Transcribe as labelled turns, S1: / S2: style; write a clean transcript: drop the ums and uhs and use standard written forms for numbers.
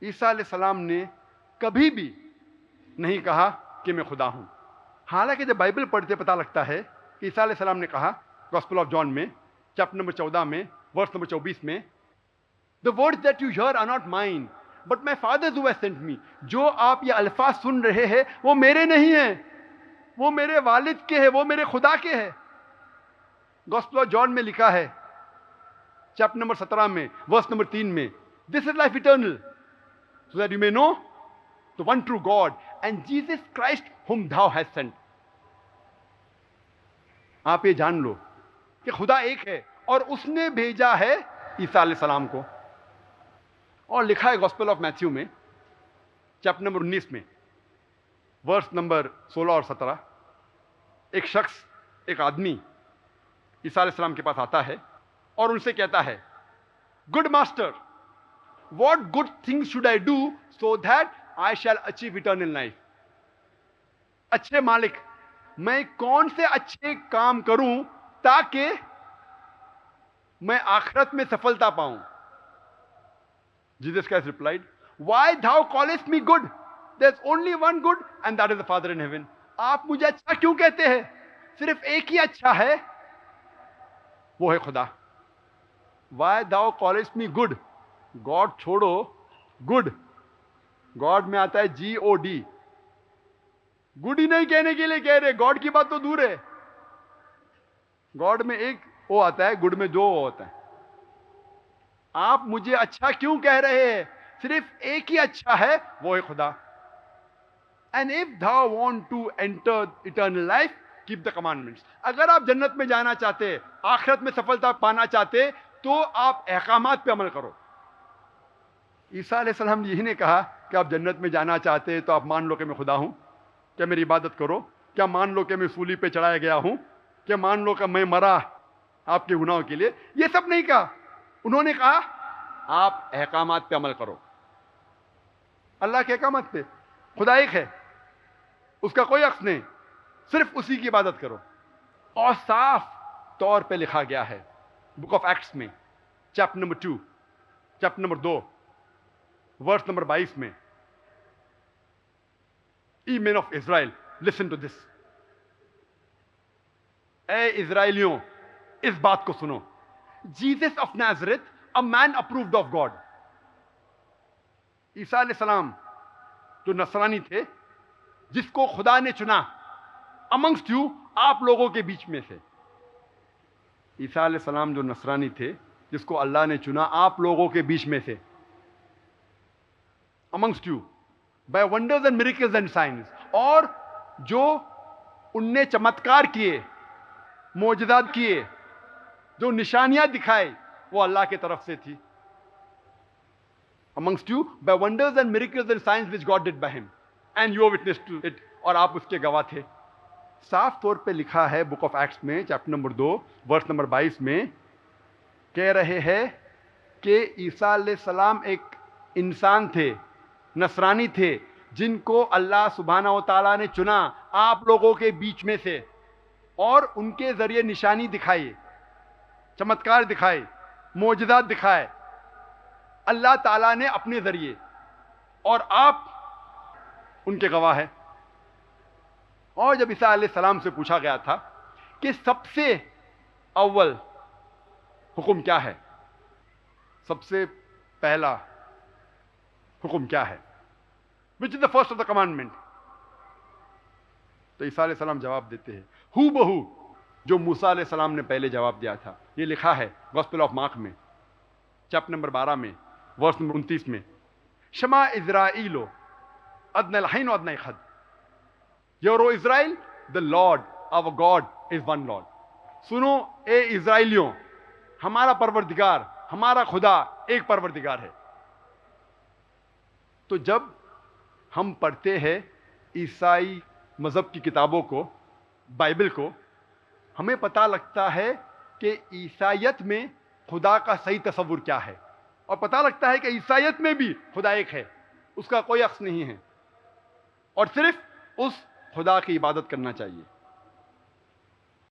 S1: عیسیٰ علیہ السلام نے کبھی بھی نہیں کہا کہ میں خدا ہوں. حالانکہ جب بائبل پڑھتے پتہ لگتا ہے کہ عیسیٰ علیہ السلام نے کہا گاسپل آف جان میں چیپٹر نمبر 14 میں ورس نمبر 24 میں The words that you hear are not mine, but my Father who has sent me. جو آپ یہ الفاظ سن رہے ہیں وہ میرے نہیں ہیں, وہ میرے والد کے ہیں, وہ میرے خدا کے ہیں. گاسپل آف جان میں لکھا ہے چیپٹر نمبر 17 میں ورس نمبر 3 میں This is life eternal, so that you may know the one true God and Jesus Christ whom thou hast sent. آپ یہ جان لو کہ خدا ایک ہے اور اس نے بھیجا ہے عیسیٰ علیہ السلام کو. اور لکھا ہے گاسپل آف میتھیو میں چیپٹر نمبر 19 میں ورس نمبر 16 اور 17, ایک شخص, ایک آدمی عیسیٰ علیہ السلام کے پاس آتا ہے اور ان سے کہتا ہے good master, what good things should I do so that I shall achieve eternal life. اچھے مالک, میں کون سے اچھے کام کروں تاکہ میں آخرت میں سفلتا پاؤں. Jesus Christ replied, Why thou callest me good? There's only one good and that is the Father in heaven. آپ مجھے اچھا کیوں کہتے ہیں؟ صرف ایک ہی اچھا ہے, وہ ہے خدا. Why thou callest me good? God چھوڑو, good. God میں آتا ہے G-O-D. Good ہی نہیں کہنے کے لیے کہہ رہے, God کی بات تو دور ہے. God میں ایک او آتا ہے, good میں جو ہوتا ہے. آپ مجھے اچھا کیوں کہہ رہے ہیں؟ صرف ایک ہی اچھا ہے, وہ ہے خدا. And if thou want to enter eternal life, keep the commandments. اگر آپ جنت میں جانا چاہتے, آخرت میں سفلتا پانا چاہتے, تو آپ احکامات پہ عمل کرو. عیسیٰ علیہ السلام نے یہی نہیں کہا کہ آپ جنت میں جانا چاہتے تو آپ مان لو کہ میں خدا ہوں, کیا میری عبادت کرو, کیا مان لو کہ میں سولی پہ چڑھایا گیا ہوں, کیا مان لو کہ میں مرا آپ کے گناہوں کے لیے. یہ سب نہیں کہا. انہوں نے کہا آپ احکامات پہ عمل کرو. اللہ کے احکامات پہ. خدا ایک ہے, اس کا کوئی عکس نہیں, صرف اسی کی عبادت کرو. اور صاف طور پہ لکھا گیا ہے بک آف ایکٹس میں chapter number 2 chapter number 2 verse number 22 میں, ای مین of Israel listen to this. اے اسرائیلیوں, اس بات کو سنو. Jesus of Nazareth, a man approved of God. عیسیٰ علیہ السلام جو نصرانی تھے, جس کو خدا نے چنا amongst you, آپ لوگوں کے بیچ میں سے. عیسیٰ علیہ السلام جو نصرانی تھے, جس کو اللہ نے چنا آپ لوگوں کے بیچ میں سے, amongst you by wonders and miracles and signs. اور جو ان نے چمتکار کیے, معجزات کیے, جو نشانیاں دکھائے, وہ اللہ کی طرف سے تھی. amongst you by wonders and miracles and signs which God did by him and you are witness to it. اور آپ اس کے گواہ تھے. صاف طور پہ لکھا ہے بک آف ایکٹس میں چیپٹر نمبر 2 ورس نمبر 22 میں, کہہ رہے ہیں کہ عیسیٰ علیہ السلام ایک انسان تھے, نصرانی تھے, جن کو اللہ سبحانہ و تعالیٰ نے چنا آپ لوگوں کے بیچ میں سے, اور ان کے ذریعے نشانی دکھائی, چمتکار دکھائے, معجزات دکھائے اللہ تعالیٰ نے اپنے ذریعے, اور آپ ان کے گواہ ہیں. اور جب عیسیٰ علیہ السلام سے پوچھا گیا تھا کہ سب سے اول حکم کیا ہے, سب سے پہلا حکم کیا ہے, which is the first of the commandment, تو عیسیٰ علیہ السلام جواب دیتے ہیں ہو بہو جو موسیٰ علیہ السلام نے پہلے جواب دیا تھا. یہ لکھا ہے گاسپل آف مارک میں چیپٹر نمبر 12 میں ورس نمبر 29 میں, شما اسرائیلو ادنى الحين وادنى اخد. Hear O Israel, the Lord our God is one Lord. سنو اے اسرائیلیوں, ہمارا پروردگار, ہمارا خدا ایک پروردگار ہے. تو جب ہم پڑھتے ہیں عیسائی مذہب کی کتابوں کو, بائبل کو, ہمیں پتہ لگتا ہے کہ عیسائیت میں خدا کا صحیح تصور کیا ہے, اور پتہ لگتا ہے کہ عیسائیت میں بھی خدا ایک ہے, اس کا کوئی عکس نہیں ہے, اور صرف اس خدا کی عبادت کرنا چاہیے.